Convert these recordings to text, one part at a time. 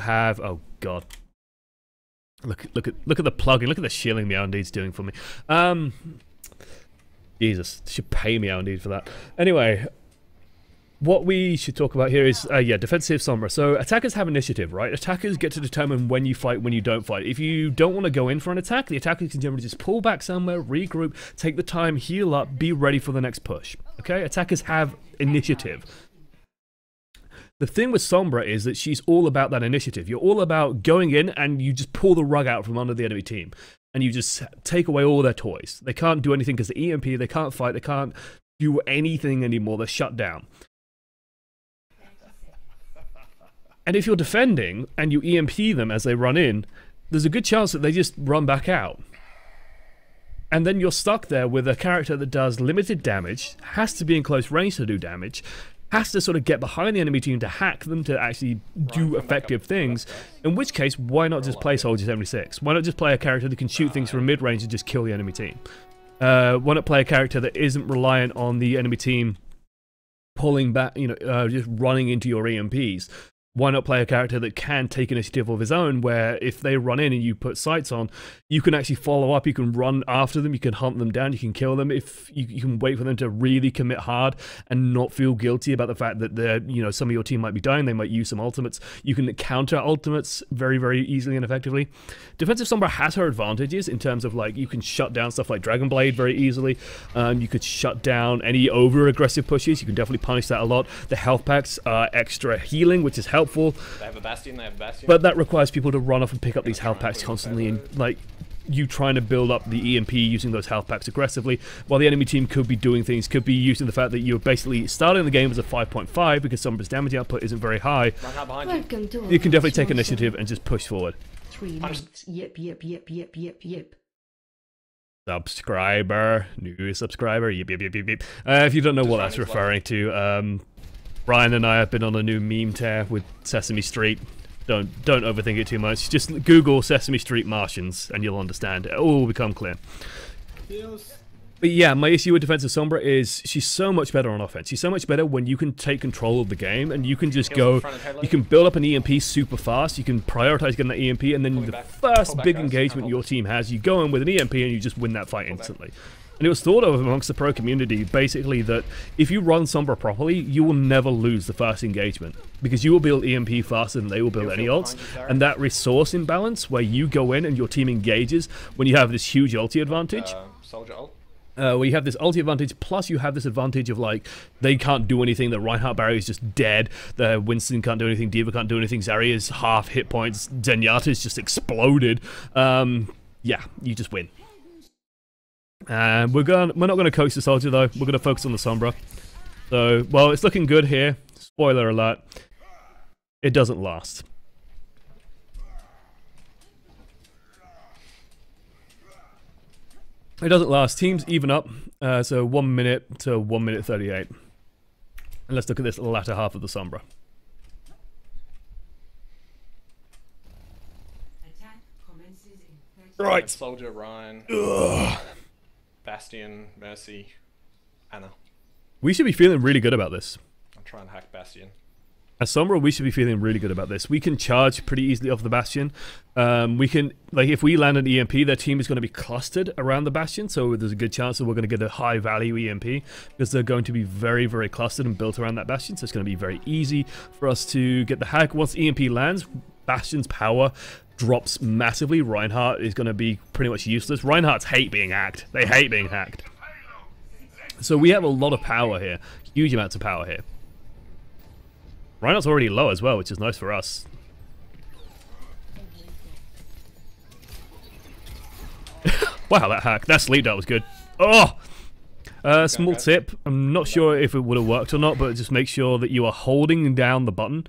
have... Oh, God. Look at the plugin. Look at the shilling Meowindeed's doing for me. Jesus, should pay Meowindeed for that. Anyway, what we should talk about here is, yeah, defensive Sombra. So attackers have initiative, right? Attackers get to determine when you fight, when you don't fight. If you don't want to go in for an attack, the attackers can generally just pull back somewhere, regroup, take the time, heal up, be ready for the next push. Okay? Attackers have initiative. The thing with Sombra is that she's all about that initiative. You're all about going in and you just pull the rug out from under the enemy team. And you just take away all their toys. They can't do anything because the EMP, they can't fight, they can't do anything anymore. They're shut down. And if you're defending and you EMP them as they run in, there's a good chance that they just run back out. And then you're stuck there with a character that does limited damage, has to be in close range to do damage, has to sort of get behind the enemy team to hack them to actually do effective things, in which case, why not just play Soldier 76? Why not just play a character that can shoot things from mid-range and just kill the enemy team? Why not play a character that isn't reliant on the enemy team pulling back, you know, just running into your EMPs? Why not play a character that can take initiative of his own, where if they run in and you put sights on, you can actually follow up, you can run after them, you can hunt them down, you can kill them. If you can wait for them to really commit hard and not feel guilty about the fact that they're, you know, some of your team might be dying, they might use some ultimates. You can counter ultimates very, very easily and effectively. Defensive Sombra has her advantages in terms of, like, you can shut down stuff like Dragon Blade very easily. You could shut down any over-aggressive pushes. You can definitely punish that a lot. The health packs are extra healing, which is helpful. They have a Bastion, But that requires people to run off and pick up these health packs constantly, and like you trying to build up the EMP using those health packs aggressively, while the enemy team could be doing things, could be using the fact that you're basically starting the game as a 5.5 because Sombra's damage output isn't very high. You can definitely take initiative and just push forward. 3 months. Yep. Subscriber, new subscriber, yep. If you don't know what that's referring to, Brian and I have been on a new meme tear with Sesame Street. Don't overthink it too much. Just Google Sesame Street Martians and you'll understand. It all will become clear. But yeah, my issue with defensive Sombra is she's so much better on offense. She's so much better when you can take control of the game and you can just go, you can build up an EMP super fast, you can prioritize getting that EMP, and then the first big engagement your team has, you go in with an EMP and you just win that fight instantly. And it was thought of amongst the pro community, basically, that if you run Sombra properly, you will never lose the first engagement. Because you will build EMP faster than they will build any ults. And that resource imbalance, where you go in and your team engages, when you have this huge ulti advantage. Soldier ult. Where you have this ulti advantage, plus you have this advantage of, like, they can't do anything, the Reinhardt barrier is just dead, the Winston can't do anything, D.Va can't do anything, Zarya's half hit points, Zenyatta's just exploded. Yeah, you just win. And we're not going to coach the Soldier though. We're going to focus on the Sombra. So, well, it's looking good here. Spoiler alert. It doesn't last. It doesn't last. Teams even up. So 1 minute to 1 minute 38. And let's look at this latter half of the Sombra. Right. Soldier, Ryan. Ugh. Bastion, Mercy, Anna. We should be feeling really good about this. I'll try and hack Bastion. As Sombra, we should be feeling really good about this. We can charge pretty easily off the Bastion. We can, like, if we land an EMP, their team is going to be clustered around the Bastion, so there's a good chance that we're going to get a high value EMP, because they're going to be very, very clustered and built around that Bastion, so it's going to be very easy for us to get the hack. Once EMP lands, Bastion's power drops massively. Reinhardt is going to be pretty much useless. Reinhardt's hate being hacked. They hate being hacked. So we have a lot of power here. Huge amounts of power here. Reinhardt's already low as well, which is nice for us. Wow, that hack. That sleep dart was good. Oh! Small tip. I'm not sure if it would have worked or not, but just make sure that you are holding down the button.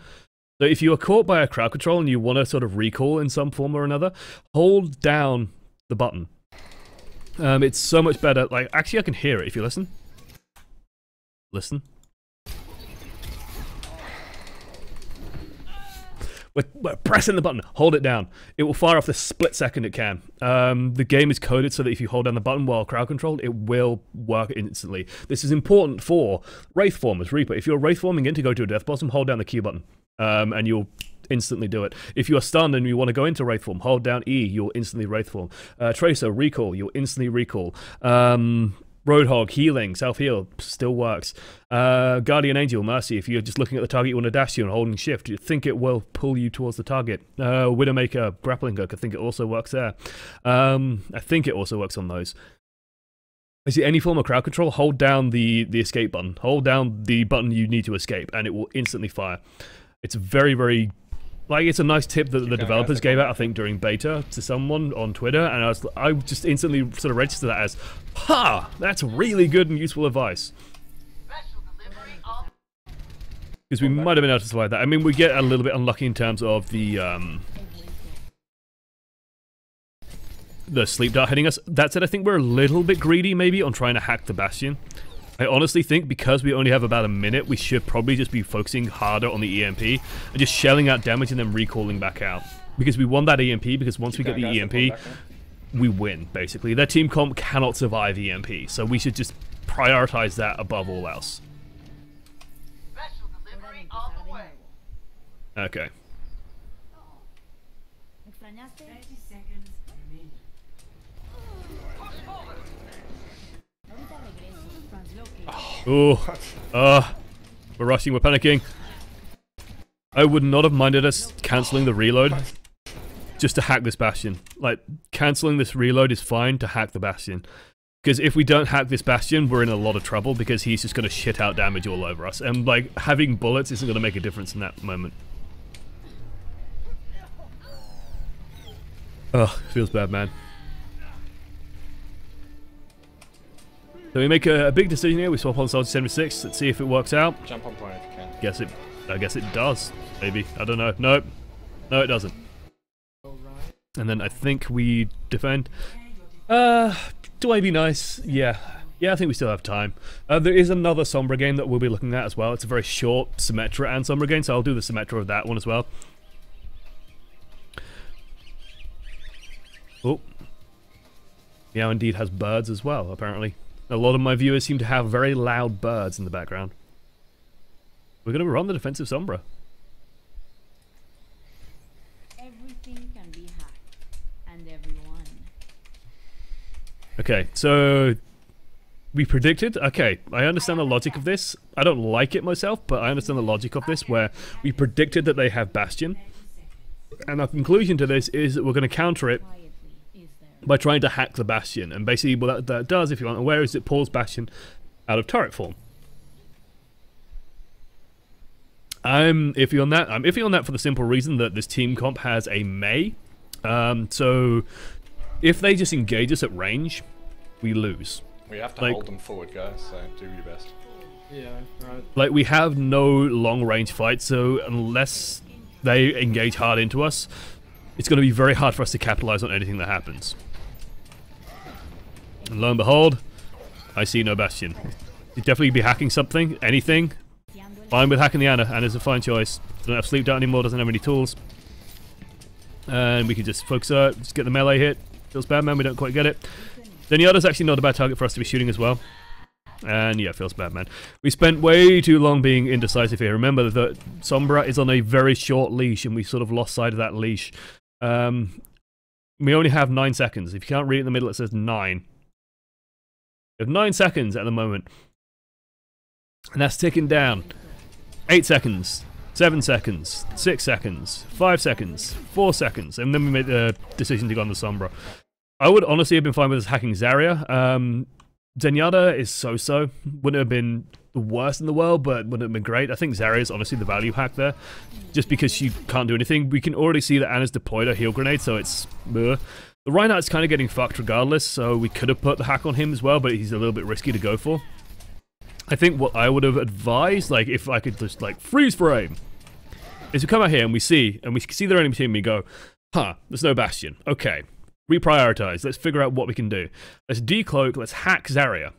So if you are caught by a crowd control and you want to sort of recall in some form or another, hold down the button. It's so much better. Like, actually, I can hear it if you listen. Listen. We're pressing the button. Hold it down. It will fire off the split second it can. The game is coded so that if you hold down the button while crowd controlled, it will work instantly. This is important for Wraith Formers. Reaper, if you're Wraith Forming in to go to a death bottom, hold down the Q button. and you'll instantly do it. If you are stunned and you want to go into Wraith form, hold down E, you'll instantly Wraith form. Tracer, recall, you'll instantly recall. Roadhog, healing, self-heal, still works. Guardian Angel, Mercy, if you're just looking at the target you want to dash to and holding shift, you think it will pull you towards the target. Widowmaker, grappling hook, I think it also works there. I think it also works on those. I see any form of crowd control, hold down the escape button. Hold down the button you need to escape, and it will instantly fire. It's very, very... Like, it's a nice tip that the developers gave out, I think, during beta to someone on Twitter, and I just instantly sort of registered that as, ha! That's really good and useful advice. Because we might have been able to survive that. I mean, we get a little bit unlucky in terms of the sleep dart hitting us. That said, I think we're a little bit greedy, maybe, on trying to hack the Bastion. I honestly think because we only have about a minute, we should probably just be focusing harder on the EMP and just shelling out damage and then recalling back out. Because we want that EMP, because once we get the EMP, we win, basically. Their team comp cannot survive EMP, so we should just prioritize that above all else. Okay. Ooh. We're rushing, we're panicking. I would not have minded us cancelling the reload just to hack this Bastion. Like, cancelling this reload is fine to hack the Bastion. Because if we don't hack this Bastion, we're in a lot of trouble because he's just going to shit out damage all over us. And, like, having bullets isn't going to make a difference in that moment. Ugh, feels bad, man. So we make a big decision here. We swap on Soldier 76. Let's see if it works out. Jump on point if you can. I guess it does. Maybe. I don't know. Nope. No, it doesn't. And then I think we defend. Do I be nice? Yeah. Yeah, I think we still have time. There is another Sombra game that we'll be looking at as well. It's a very short Symmetra and Sombra game, so I'll do the Symmetra of that one as well. Oh. Yeah, indeed has birds as well, apparently. A lot of my viewers seem to have very loud birds in the background. We're going to run the defensive Sombra. Everything can be hacked, and everyone. Okay, so we predicted. Okay, I understand the logic of this. I don't like it myself, but I understand the logic of this, where we predicted that they have Bastion, and our conclusion to this is that we're going to counter it by trying to hack the Bastion. And basically what that does, if you aren't aware, is it pulls Bastion out of turret form. I'm iffy on that. I'm iffy on that for the simple reason that this team comp has a Mei. So if they just engage us at range, we lose. We have to hold them forward, guys, so do your best. Yeah, right. Like, we have no long range fight, so unless they engage hard into us, it's going to be very hard for us to capitalize on anything that happens. And lo and behold, I see no Bastion. You'd definitely be hacking something, anything. Fine with hacking the Ana. Ana's a fine choice. Don't have sleep dart anymore, doesn't have any tools. And we can just focus out, just get the melee hit. Feels bad, man, we don't quite get it. Zenyatta's actually not a bad target for us to be shooting as well. And yeah, feels bad, man. We spent way too long being indecisive here. Remember that Sombra is on a very short leash, and we sort of lost sight of that leash. We only have 9 seconds. If you can't read it in the middle, it says 9. We have 9 seconds at the moment. And that's ticking down. 8 seconds. 7 seconds. 6 seconds. 5 seconds. 4 seconds. And then we made the decision to go on the Sombra. I would honestly have been fine with us hacking Zarya. Zenyatta is so-so. Wouldn't have been the worst in the world, but wouldn't have been great. I think Zarya is honestly the value hack there. Just because she can't do anything. We can already see that Ana's deployed her heal grenade, so it's... The Reinhardt's kind of getting fucked regardless, so we could have put the hack on him as well, but he's a little bit risky to go for. I think what I would have advised, like, if I could just, like, freeze frame, is we come out here and we see their enemy team and we go, huh, there's no Bastion. Okay, reprioritize. Let's figure out what we can do. Let's decloak, let's hack Zarya.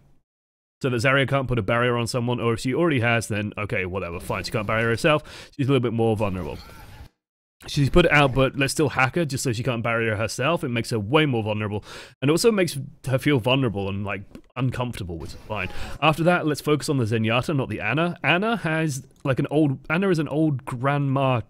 So that Zarya can't put a barrier on someone, or if she already has, then, okay, whatever, fine, she can't barrier herself. She's a little bit more vulnerable. She's put it out, but let's still hack her just so she can't barrier herself. It makes her way more vulnerable, and also makes her feel vulnerable and like uncomfortable, which is fine. After that, let's focus on the Zenyatta, not the Ana. Ana is an old grandma,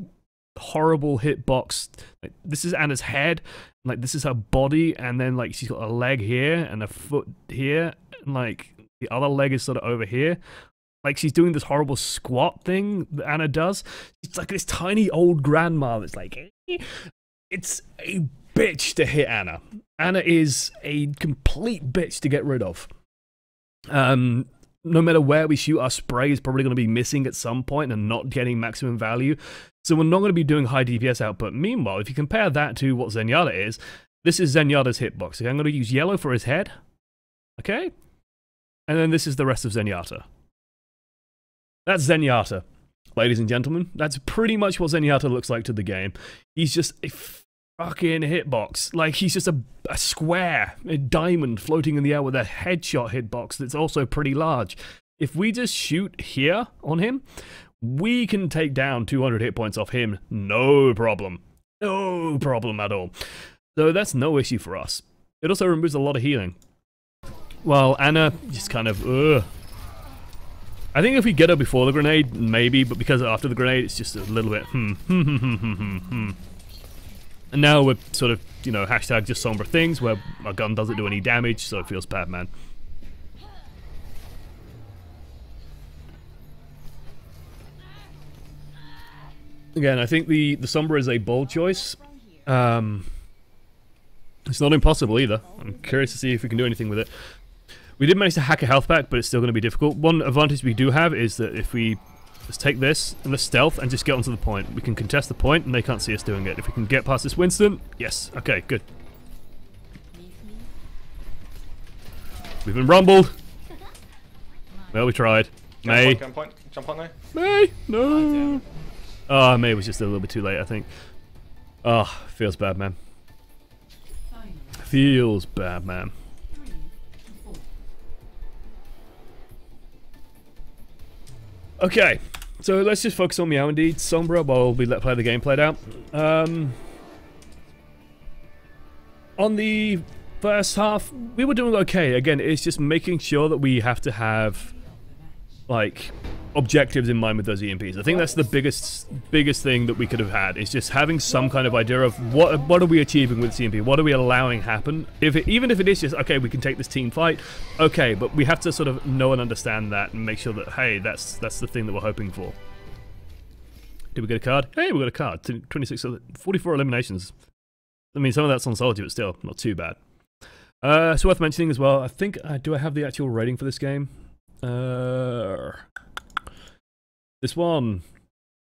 horrible hitbox. Like, this is Ana's head, like this is her body, and then like she's got a leg here and a foot here, and like the other leg is sort of over here. Like, she's doing this horrible squat thing that Ana does. It's like this tiny old grandma that's like... It's a bitch to hit Ana. Ana is a complete bitch to get rid of. No matter where we shoot, our spray is probably going to be missing at some point and not getting maximum value. So we're not going to be doing high DPS output. Meanwhile, if you compare that to what Zenyatta is, this is Zenyatta's hitbox. Okay, I'm going to use yellow for his head. Okay? And then this is the rest of Zenyatta. That's Zenyatta, ladies and gentlemen. That's pretty much what Zenyatta looks like to the game. He's just a fucking hitbox. Like, he's just a square, a diamond floating in the air with a headshot hitbox that's also pretty large. If we just shoot here on him, we can take down 200 hit points off him. No problem. No problem at all. So that's no issue for us. It also removes a lot of healing. Well, Ana just kind of, I think if we get her before the grenade, maybe, but because after the grenade, it's just a little bit, And now we're sort of, you know, hashtag just Sombra things, where our gun doesn't do any damage, so it feels bad, man. Again, I think the Sombra is a bold choice. It's not impossible either. I'm curious to see if we can do anything with it. We did manage to hack a health pack, but it's still going to be difficult. One advantage we do have is that if we just take this and the stealth and just get onto the point, we can contest the point and they can't see us doing it. If we can get past this Winston, yes, okay, good. We've been rumbled. Well, we tried. May. Jump on there. May, no. Oh, May was just a little bit too late, I think. Oh, feels bad, man. Feels bad, man. Okay, so let's just focus on Meow indeed. Sombra, while we play the game played out. On the first half, we were doing okay. Again, it's just making sure that we have to have, like, objectives in mind with those EMPs. I think that's the biggest thing that we could have had, is just having some kind of idea of what are we achieving with CMP, what are we allowing happen. Even if it is just, okay, we can take this team fight, okay, but we have to sort of know and understand that and make sure that, hey, that's the thing that we're hoping for. Did we get a card? Hey, we got a card. 26, 44 eliminations. I mean, some of that's on Solitude, but still, not too bad. It's worth mentioning as well, I think, do I have the actual rating for this game? This one,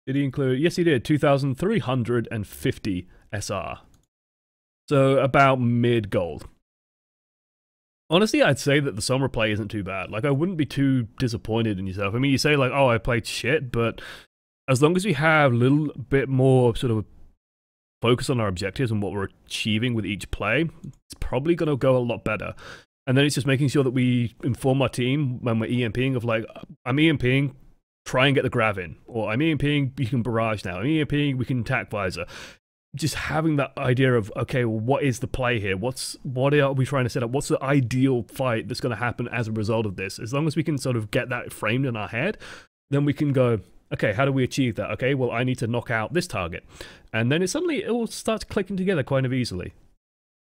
did he include? Yes, he did. 2,350 SR. So about mid-gold. Honestly, I'd say that the Sombra play isn't too bad. Like, I wouldn't be too disappointed in yourself. I mean, you say like, oh, I played shit, but as long as we have a little bit more sort of focus on our objectives and what we're achieving with each play, it's probably going to go a lot better. And then it's just making sure that we inform our team when we're EMPing of like, I'm EMPing, try and get the grav in. Or I'm EMPing, you can barrage now. I'm EMPing, we can attack visor. Just having that idea of, okay, well, what is the play here? What are we trying to set up? What's the ideal fight that's going to happen as a result of this? As long as we can sort of get that framed in our head, then we can go, okay, how do we achieve that? Okay, well, I need to knock out this target. And then it will start clicking together kind of easily.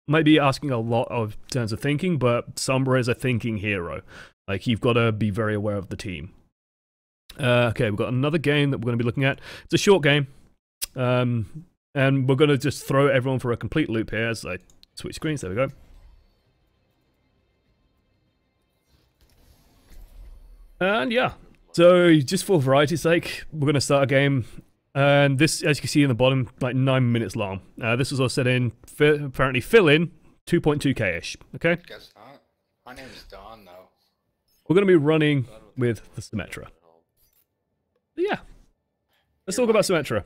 Might be asking a lot of terms of thinking, but Sombra is a thinking hero. Like, you've got to be very aware of the team. Okay, we've got another game that we're going to be looking at. It's a short game. And we're going to just throw everyone for a complete loop here as I switch screens. There we go. And yeah, so just for variety's sake, we're going to start a game. And this, as you can see in the bottom, like 9 minutes long. This was all set in, apparently fill in, 2.2k-ish, okay? Guess not. My name is Don, though. We're going to be running with the Symmetra. Yeah. Let's talk about Symmetra.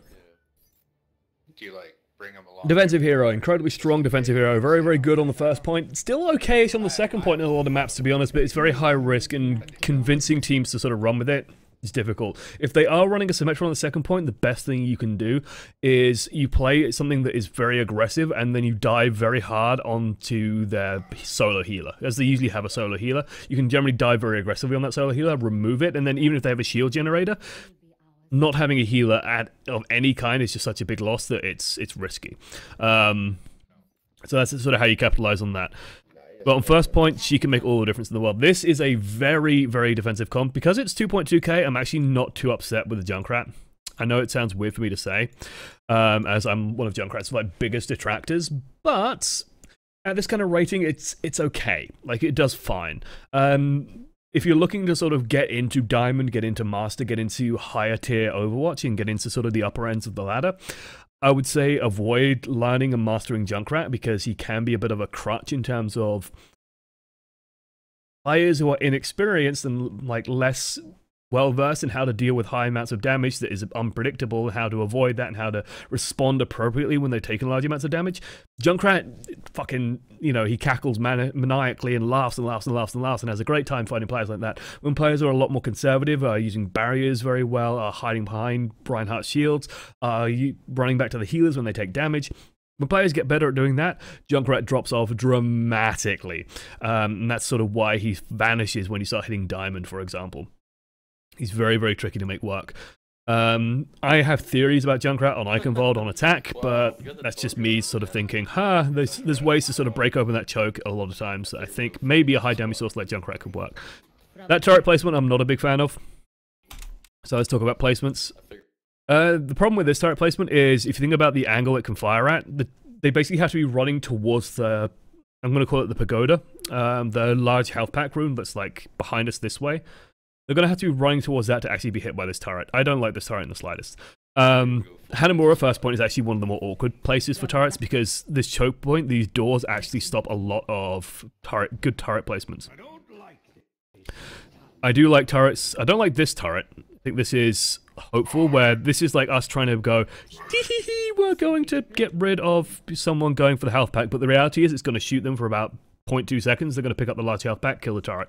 Do you, like, bring him along? Defensive hero, incredibly strong defensive hero, very, very good on the first point. Still okay-ish on the second point in a lot of maps, to be honest, but it's very high risk in convincing teams to sort of run with it. It's difficult. If they are running a Symmetra on the second point, the best thing you can do is you play something that is very aggressive and then you dive very hard onto their solo healer. As they usually have a solo healer, you can generally dive very aggressively on that solo healer, remove it, and then even if they have a shield generator, not having a healer of any kind is just such a big loss that it's risky. So that's sort of how you capitalize on that. But on first point, she can make all the difference in the world. This is a very, very defensive comp. Because it's 2.2k, I'm actually not too upset with the Junkrat. I know it sounds weird for me to say, as I'm one of Junkrat's like biggest detractors, but at this kind of rating, it's okay. Like, it does fine. If you're looking to sort of get into Diamond, get into Master, get into higher tier Overwatch, and get into sort of the upper ends of the ladder, I would say avoid learning and mastering Junkrat because he can be a bit of a crutch in terms of players who are inexperienced and like less well versed in how to deal with high amounts of damage that is unpredictable, how to avoid that and how to respond appropriately when they're taking large amounts of damage. Junkrat fucking, you know, he cackles maniacally and laughs and laughs and laughs and laughs and has a great time fighting players like that. When players are a lot more conservative, using barriers very well, hiding behind Reinhardt's shields, running back to the healers when they take damage. When players get better at doing that, Junkrat drops off dramatically. And that's sort of why he vanishes when you start hitting Diamond, for example. He's very, very tricky to make work. I have theories about Junkrat on Iconvold on attack, but that's just me sort of thinking, there's ways to sort of break open that choke a lot of times that I think maybe a high damage source like Junkrat could work. That turret placement I'm not a big fan of. So let's talk about placements. The problem with this turret placement is if you think about the angle it can fire at, they basically have to be running towards the, I'm going to call it the pagoda, the large health pack room that's like behind us this way. They're going to have to be running towards that to actually be hit by this turret. I don't like this turret in the slightest. Hanamura first point is actually one of the more awkward places for turrets because this choke point, these doors actually stop a lot of good turret placements. I do like turrets. I don't like this turret. I think this is hopeful, where this is like us trying to go, we're going to get rid of someone going for the health pack, but the reality is it's going to shoot them for about 0.2 seconds. They're going to pick up the large health pack, kill the turret.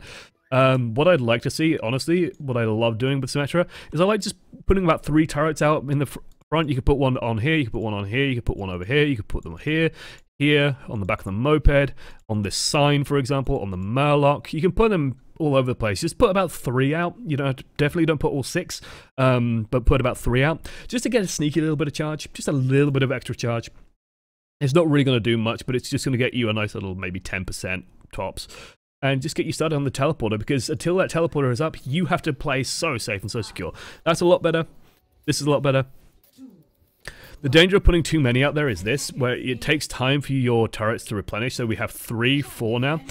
What I'd like to see, honestly, what I love doing with Symmetra, is I like just putting about 3 turrets out in the front. You could put one on here, you could put one on here, you could put one over here, you could put them here, here, on the back of the moped, on this sign, for example, on the Murloc. You can put them all over the place. Just put about 3 out. You know, definitely don't put all 6, but put about 3 out, just to get a sneaky little bit of charge, just a little bit of extra charge. It's not really going to do much, but it's just going to get you a nice little maybe 10% tops. And just get you started on the teleporter, because until that teleporter is up, you have to play so safe and so secure. That's a lot better. This is a lot better. The danger of putting too many out there is this, where it takes time for your turrets to replenish. So we have 3, 4 now.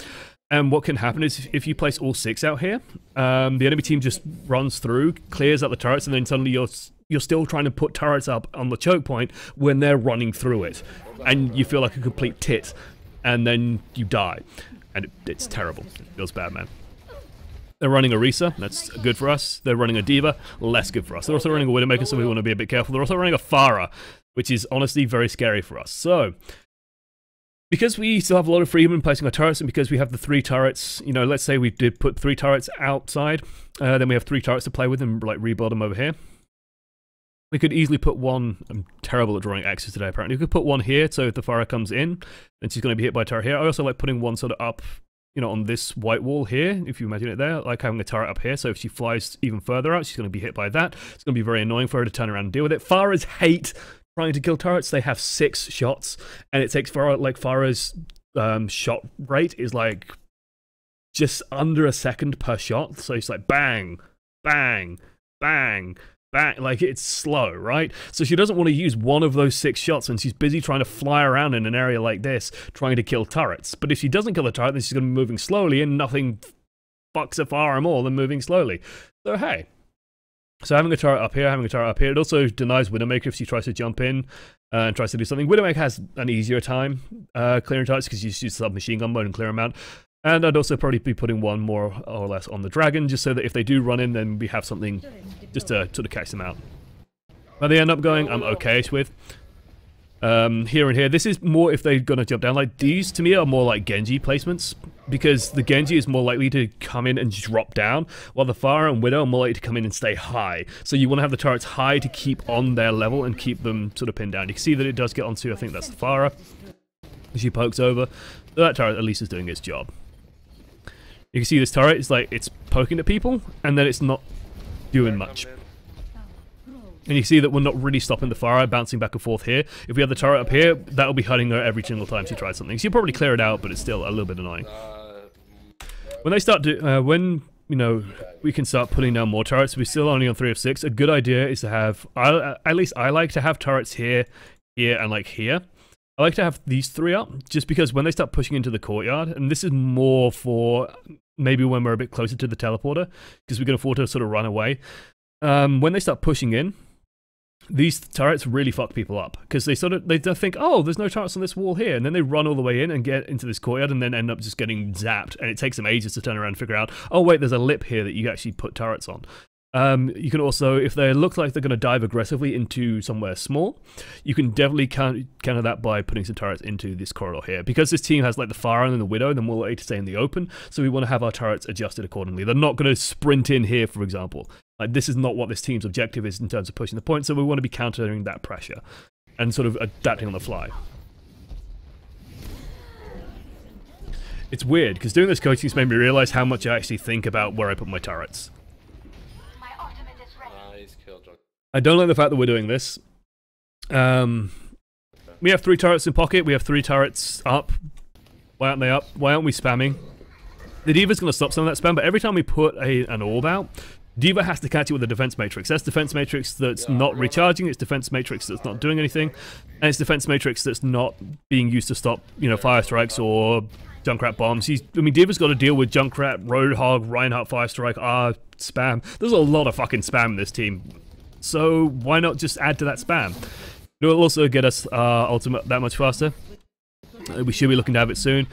And what can happen is if you place all 6 out here, the enemy team just runs through, clears out the turrets, and then suddenly you're still trying to put turrets up on the choke point when they're running through it. And you feel like a complete tit. And then you die. And it's terrible. It feels bad, man. They're running a Risa, that's good for us. They're running a Diva, less good for us. They're also running a Widowmaker, so we want to be a bit careful. They're also running a Pharah, which is honestly very scary for us. So, because we still have a lot of freedom in placing our turrets, and because we have the 3 turrets, you know, let's say we did put 3 turrets outside, then we have 3 turrets to play with and like rebuild them over here. We could easily put one, I'm terrible at drawing X's today apparently, we could put one here, so if the Pharah comes in, then she's going to be hit by a turret here. I also like putting one sort of up, you know, on this white wall here, if you imagine it there, like having a turret up here, so if she flies even further out, she's going to be hit by that. It's going to be very annoying for her to turn around and deal with it. Pharahs hate trying to kill turrets. They have 6 shots, and it takes Pharah, like Pharah's shot rate is like just under a second per shot, so it's like bang, bang, bang, bang, like it's slow, right? So she doesn't want to use one of those 6 shots when she's busy trying to fly around in an area like this, trying to kill turrets. But if she doesn't kill the turret, then she's going to be moving slowly, and nothing fucks a Pharah more than moving slowly. So hey. So having a turret up here, having a turret up here, it also denies Widowmaker if she tries to jump in and tries to do something. Widowmaker has an easier time clearing turrets because you just use submachine gun mode and clear them out. And I'd also probably be putting one more or less on the dragon, just so that if they do run in, then we have something just to sort of catch them out. But they end up going, I'm okay-ish with. here and here. This is more if they're gonna jump down. Like these to me are more like Genji placements, because the Genji is more likely to come in and drop down, while the Pharah and Widow are more likely to come in and stay high. So you want to have the turrets high to keep on their level and keep them sort of pinned down. You can see that it does get onto, I think that's the Pharah. She pokes over. So that turret at least is doing its job. You can see this turret is like, it's poking at people, and then it's not doing much. And you can see that we're not really stopping the Pharah bouncing back and forth here. If we have the turret up here, that'll be hurting her every single time she tries something. So you'll probably clear it out, but it's still a little bit annoying. When they start to, when, you know, we can start putting down more turrets, we're still only on 3 of 6. A good idea is to have, at least I like to have turrets here, here, and like here. I like to have these 3 up, just because when they start pushing into the courtyard, and this is more for maybe when we're a bit closer to the teleporter, because we can afford to sort of run away. When they start pushing in, these turrets really fuck people up, because they think, oh, there's no turrets on this wall here, and then they run all the way in and get into this courtyard and then end up just getting zapped, and it takes them ages to turn around and figure out, oh wait, there's a lip here that you actually put turrets on. You can also, if they look like they're going to dive aggressively into somewhere small, you can definitely counter that by putting some turrets into this corridor here. Because this team has like the Pharah and the Widow, they're more likely to stay in the open, so we want to have our turrets adjusted accordingly. They're not going to sprint in here, for example. Like, this is not what this team's objective is in terms of pushing the point, so we want to be countering that pressure and sort of adapting on the fly. It's weird, because doing this coaching's made me realize how much I actually think about where I put my turrets. I don't like the fact that we're doing this. We have 3 turrets in pocket, we have 3 turrets up. Why aren't they up? Why aren't we spamming? The D.Va's going to stop some of that spam, but every time we put an orb out, D.Va has to catch it with a defense matrix. That's defense matrix that's not recharging, it's defense matrix that's not doing anything, and it's defense matrix that's not being used to stop, you know, fire strikes or Junkrat bombs. I mean, D.Va's got to deal with Junkrat, Roadhog, Reinhardt, Fire Strike, spam. There's a lot of fucking spam in this team. So why not just add to that spam? It will also get us ultimate that much faster. We should be looking to have it soon.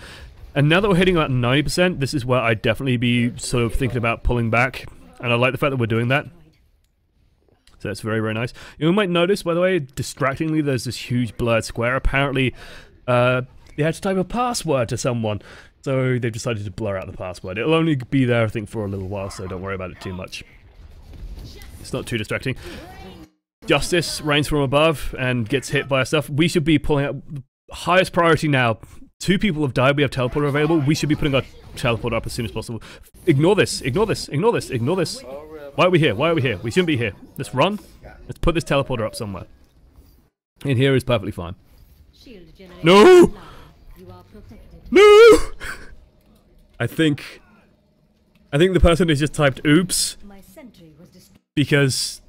And now that we're hitting about 90%, this is where I'd definitely be sort of thinking about pulling back. And I like the fact that we're doing that. So that's very, very nice. You might notice, by the way, distractingly, there's this huge blurred square. Apparently, they had to type a password to someone. So they've decided to blur out the password. It'll only be there, I think, for a little while, so don't worry about it too much. It's not too distracting. Justice reigns from above and gets hit by our stuff. We should be pulling up. Highest priority now. 2 people have died. We have teleporter available. We should be putting our teleporter up as soon as possible. Ignore this. Ignore this. Ignore this. Ignore this. Why are we here? Why are we here? We shouldn't be here. Let's run. Let's put this teleporter up somewhere. In here is perfectly fine. No! No! I think the person has just typed oops. Because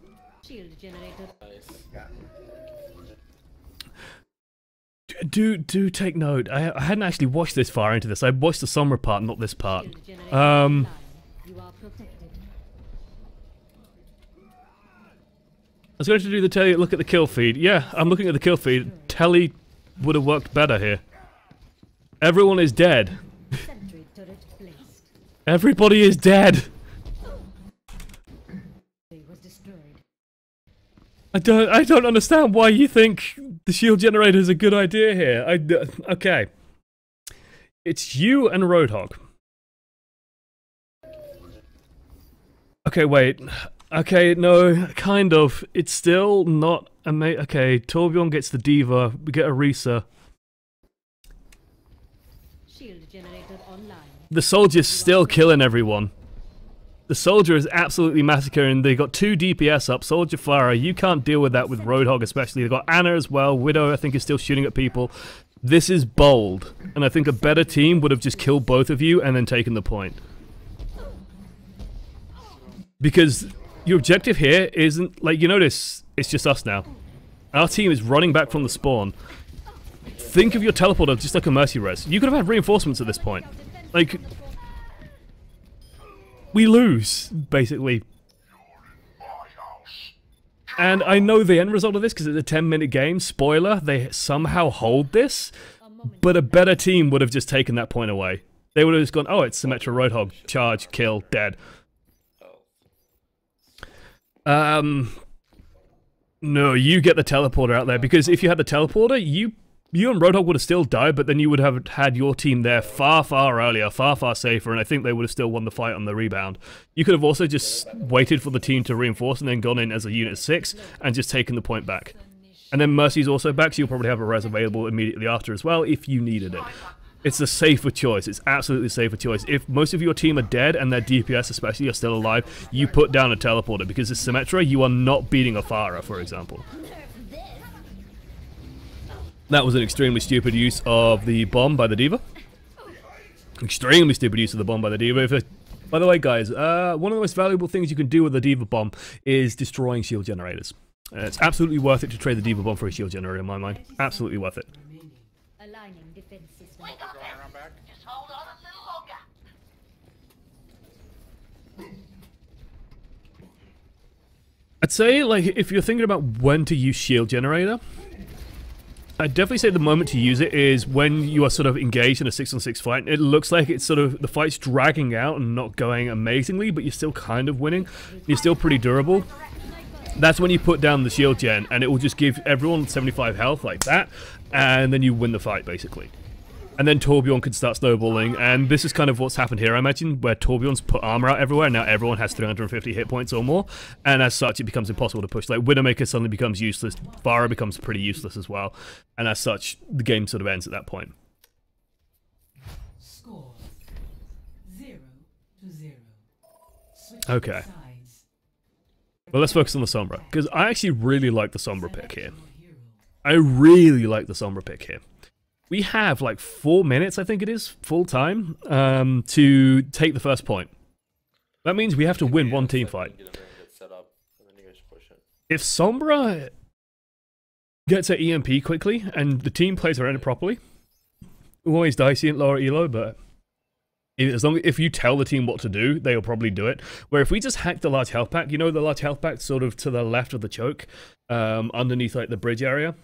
do take note. I hadn't actually watched this far into this. I watched the Sombra part, not this part. I was going to do the tele look at the kill feed. Yeah, I'm looking at the kill feed. Tele would have worked better here. Everyone is dead. Everybody is dead. I don't understand why you think the shield generator is a good idea here. Okay. It's you and Roadhog. Okay, wait. Okay, no, kind of. It's still not amazing. Okay, Torbjorn gets the D.Va. We get Arisa. Shield generator online. The soldier's still killing everyone. The soldier is absolutely massacring. They got 2 DPS up. Soldier Pharah, you can't deal with that with Roadhog especially. They got Anna as well. Widow, I think, is still shooting at people. This is bold. And I think a better team would have just killed both of you and then taken the point. Because your objective here isn't, like, you notice, it's just us now. Our team is running back from the spawn. Think of your teleporter just like a mercy res. You could have had reinforcements at this point. Like, we lose, basically. And I know the end result of this because it's a 10-minute game. Spoiler, they somehow hold this. But a better team would have just taken that point away. They would have just gone, oh, it's Symmetra, Roadhog, charge, kill, dead. No, you get the teleporter out there, because if you had the teleporter, you and Roadhog would have still died, but then you would have had your team there far, far earlier, far, far safer, and I think they would have still won the fight on the rebound. You could have also just waited for the team to reinforce and then gone in as a unit 6 and just taken the point back. And then Mercy's also back, so you'll probably have a res available immediately after as well if you needed it. It's a safer choice. It's absolutely a safer choice. If most of your team are dead and their DPS especially are still alive, you put down a teleporter, because as Symmetra, you are not beating a Farah, for example. That was an extremely stupid use of the bomb by the D.Va. Extremely stupid use of the bomb by the D.Va. By the way, guys, one of the most valuable things you can do with the D.Va bomb is destroying shield generators. It's absolutely worth it to trade the D.Va bomb for a shield generator in my mind. Absolutely worth it. I'd say, like, if you're thinking about when to use shield generator, I'd definitely say the moment to use it is when you are sort of engaged in a 6-on-6 fight. It looks like it's sort of, the fight's dragging out and not going amazingly, but you're still kind of winning. You're still pretty durable. That's when you put down the shield gen, and it will just give everyone 75 health like that, and then you win the fight, basically. And then Torbjorn can start snowballing, and this is kind of what's happened here, I imagine, where Torbjorn's put armor out everywhere, and now everyone has 350 hit points or more, and as such, it becomes impossible to push. Like, Widowmaker suddenly becomes useless, Farah becomes pretty useless as well, and as such, the game sort of ends at that point. Score 0-0. Okay. Well, let's focus on the Sombra, because I actually really like the Sombra pick here. I really like the Sombra pick here. We have like 4 minutes, I think it is, full time, to take the first point. That means we have to win one team fight. If Sombra gets her EMP quickly and the team plays around it properly, always dicey and lower elo, but if you tell the team what to do, they'll probably do it. Where if we just hack the large health pack, you know, the large health pack sort of to the left of the choke, underneath like the bridge area.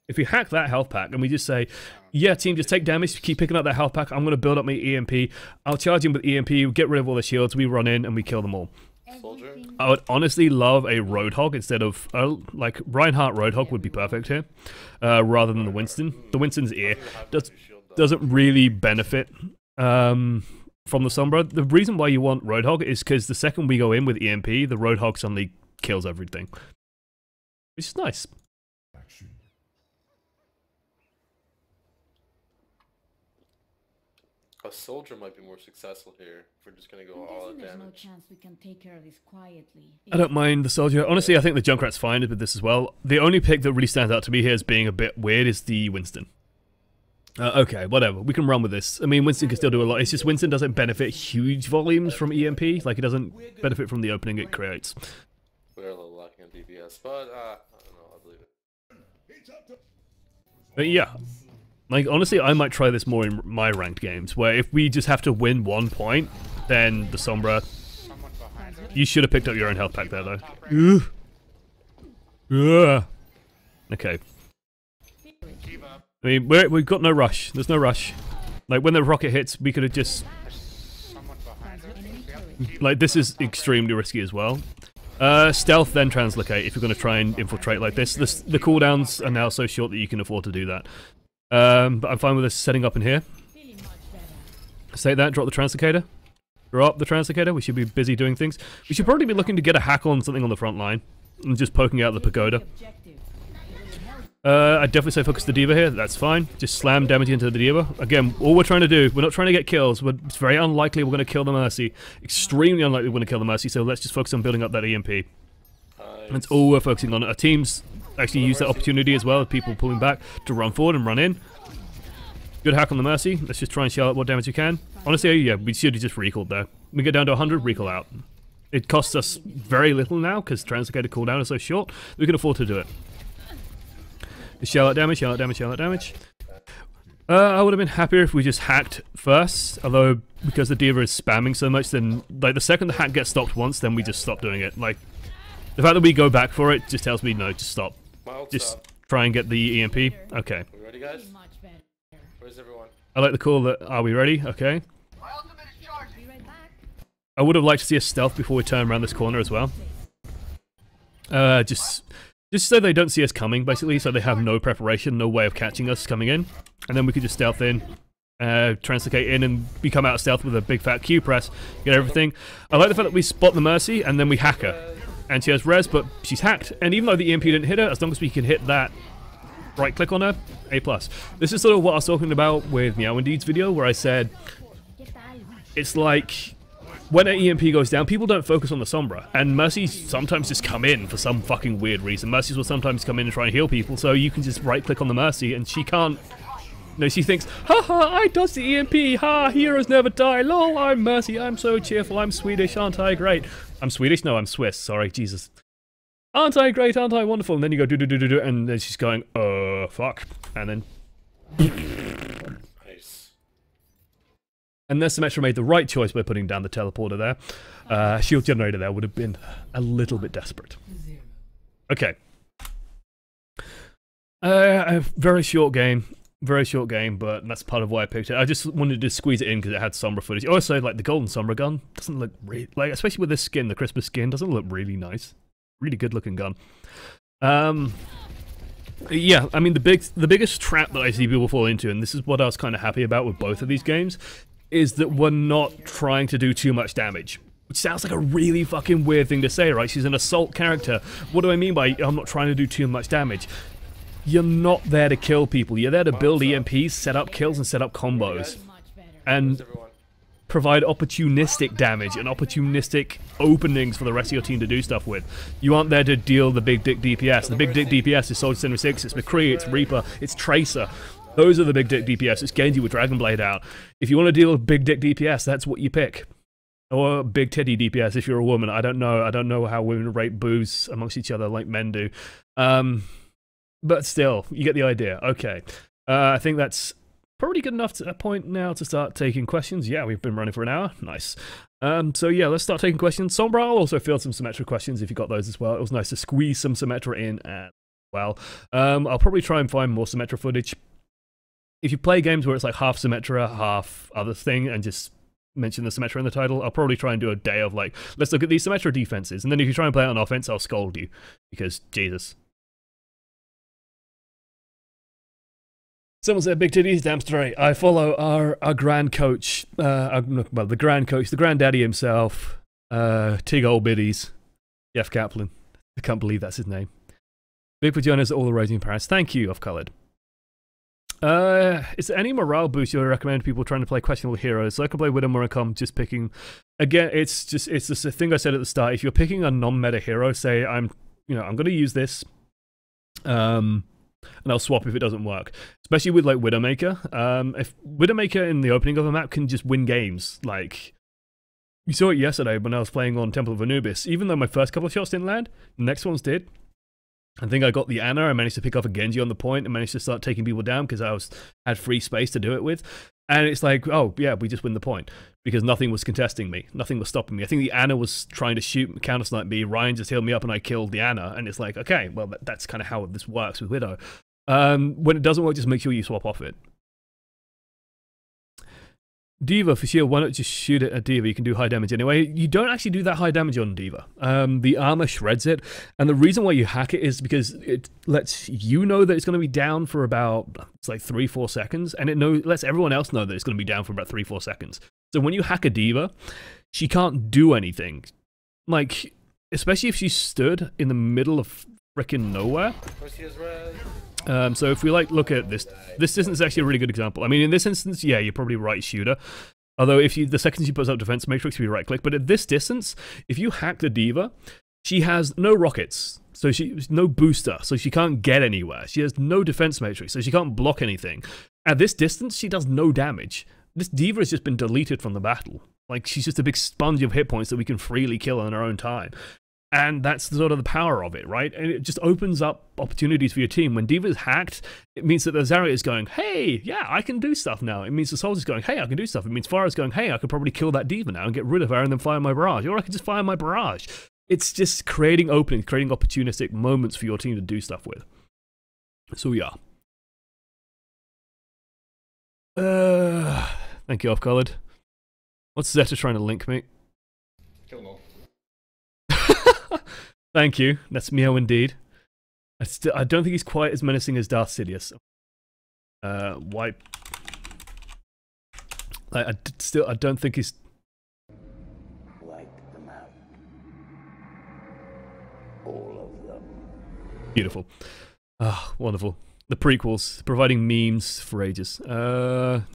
If we hack that health pack and we just say, yeah, team, just take damage, keep picking up that health pack, I'm going to build up my EMP, I'll charge him with EMP, get rid of all the shields, we run in and we kill them all. Soldier. I would honestly love a Roadhog instead of, like, Reinhardt Roadhog would be perfect here, rather than the Winston. The Winston's ear doesn't really benefit from the Sombra. The reason why you want Roadhog is because the second we go in with EMP, the Roadhog suddenly kills everything. Which is nice. A soldier might be more successful here if we're just gonna go all out damage. No chance we can take care of this quietly. I don't mind the soldier. Honestly, I think the Junkrat's fine with this as well. The only pick that really stands out to me here as being a bit weird is the Winston. Okay, whatever. We can run with this. I mean, Winston can still do a lot. It's just Winston doesn't benefit huge volumes from EMP. Like, it doesn't benefit from the opening it creates. We're a little lacking on DPS, but I don't know. I believe it. But yeah. Like, honestly, I might try this more in my ranked games, where if we just have to win 1 point, then the Sombra... You should have picked up your own health pack there, though. Ugh. Okay. I mean, we've got no rush. There's no rush. Like, when the rocket hits, we could have just... Like, this is extremely risky as well. Stealth, then translocate, if you're going to try and infiltrate like this. The cooldowns are now so short that you can afford to do that. But I'm fine with us setting up in here. Say that, drop the translocator. Drop the translocator, we should be busy doing things. We should probably be looking to get a hack on something on the front line. And just poking out the pagoda. I'd definitely say focus the D.Va here, that's fine. Just slam damage into the D.Va. Again, all we're trying to do, we're not trying to get kills. It's very unlikely we're going to kill the Mercy. Extremely unlikely we're going to kill the Mercy, so let's just focus on building up that EMP. That's all we're focusing on. Our teams actually use that opportunity as well, with people pulling back, to run forward and run in. Good hack on the Mercy. Let's just try and shell out what damage we can. Honestly, yeah, we should have just recalled there. We get down to 100, recall out. It costs us very little now, because translocator cooldown is so short, we can afford to do it. Just shell out damage, shell out damage, shell out damage. I would have been happier if we just hacked first, although because the D.Va is spamming so much, then like the second the hack gets stopped once, then we just stop doing it. Like, the fact that we go back for it just tells me no, just stop. Just try and get the EMP. Okay. We ready, guys? Where's everyone? I like the call that, are we ready? Okay. I would have liked to see a stealth before we turn around this corner as well. Just Just so they don't see us coming, basically, so they have no preparation, no way of catching us coming in. And then we could just stealth in, translocate in, and we come out of stealth with a big fat Q press, get everything. I like the fact that we spot the Mercy, and then we hack her. And she has res, but she's hacked. And even though the EMP didn't hit her, as long as we can hit that right click on her, A+. This is sort of what I was talking about with Meow Indeed's video, where I said, it's like, when an EMP goes down, people don't focus on the Sombra, and Mercies sometimes just come in for some fucking weird reason. Mercies will sometimes come in and try and heal people, so you can just right-click on the Mercy, and she can't... No, she thinks, haha, I dodged the EMP, ha, heroes never die, lol, I'm Mercy, I'm so cheerful, I'm Swedish, aren't I great? I'm Swedish? No, I'm Swiss, sorry, Jesus. Aren't I great, aren't I wonderful? And then you go do-do-do-do-do, and then she's going, fuck, and then... And then Symmetra made the right choice by putting down the teleporter there. Shield generator there would have been a little bit desperate. Okay. A very short game, but that's part of why I picked it. I just wanted to squeeze it in because it had Sombra footage. Also, like, the golden Sombra gun doesn't look really... Like, especially with this skin, the Christmas skin, doesn't look really nice. Really good looking gun. Yeah, I mean, the biggest trap that I see people fall into, and this is what I was kind of happy about with both of these games, is that we're not trying to do too much damage. Which sounds like a really fucking weird thing to say, right? She's an assault character. What do I mean by I'm not trying to do too much damage? You're not there to kill people. You're there to build EMPs, set up kills, and set up combos. And provide opportunistic damage and opportunistic openings for the rest of your team to do stuff with. You aren't there to deal the big dick DPS. The big dick DPS is Soldier 76, it's McCree, it's Reaper, it's Tracer. Those are the big dick DPS. It's Genji with Dragonblade out. If you want to deal with big dick DPS, that's what you pick. Or big titty DPS if you're a woman. I don't know. I don't know how women rate boobs amongst each other like men do. But still, you get the idea. Okay. I think that's probably good enough to a point now to start taking questions. Yeah, we've been running for an hour. Nice. So yeah, let's start taking questions. Sombra, I'll also field some Symmetra questions if you got those as well. It was nice to squeeze some Symmetra in as well. I'll probably try and find more Symmetra footage. If you play games where it's like half Symmetra, half other thing, and just mention the Symmetra in the title, I'll probably try and do a day of like, let's look at these Symmetra defenses, and then if you try and play it on offense, I'll scold you, because Jesus. Someone said, big titties, damn straight. I follow our grand coach, well, the grand coach, the granddaddy himself, Tig Old Biddies, Jeff Kaplan. I can't believe that's his name. Big Vaginas, all the raging in Paris. Thank you, off-colored. Is there any morale boost you would recommend people trying to play questionable heroes? So I can play Widowmaker, just picking... Again, it's just the thing I said at the start. If you're picking a non-meta hero, say, I'm going to use this, and I'll swap if it doesn't work. Especially with, like, Widowmaker. If Widowmaker in the opening of a map can just win games, like... You saw it yesterday when I was playing on Temple of Anubis. Even though my first couple of shots didn't land, the next ones did. I think I got the Ana, I managed to pick off a Genji on the point and managed to start taking people down because I had free space to do it with. And it's like, oh yeah, we just win the point. Because nothing was contesting me. Nothing was stopping me. I think the Ana was trying to shoot counter-snipe me, Ryan just healed me up and I killed the Ana. And it's like, okay, well that's kind of how this works with Widow. When it doesn't work, just make sure you swap off it. D.Va for shield, why not just shoot it at D.Va? You can do high damage anyway. You don't actually do that high damage on D.Va. The armor shreds it, and the reason why you hack it is because it lets you know that it's going to be down for about, it's like 3-4 seconds, and it lets everyone else know that it's going to be down for about 3-4 seconds. So when you hack a D.Va, she can't do anything. Like, especially if she stood in the middle of frickin' nowhere. So if we look at this distance is actually a really good example. I mean, in this instance, yeah, you're probably right shooter. Although the second she puts up defense matrix, you right click. But at this distance, if you hack the D.Va, she has no rockets, so she's no booster, so she can't get anywhere. She has no defense matrix, so she can't block anything. At this distance, she does no damage. This D.Va has just been deleted from the battle. Like, she's just a big sponge of hit points that we can freely kill in our own time. And that's sort of the power of it, right? And it just opens up opportunities for your team. When D.Va is hacked, it means that the Zarya is going, hey, yeah, I can do stuff now. It means the Soldier's going, hey, I can do stuff. It means Pharah's going, hey, I could probably kill that D.Va now and get rid of her and then fire my barrage. Or I could just fire my barrage. It's just creating openings, creating opportunistic moments for your team to do stuff with. So, yeah. Thank you, off-colored. What's Zeta trying to link me? Kill them all. Thank you. That's Meow indeed. I don't think he's quite as menacing as Darth Sidious. Wipe. I don't think he's. Wipe them out. All of them. Beautiful. Ah, wonderful. The prequels, providing memes for ages.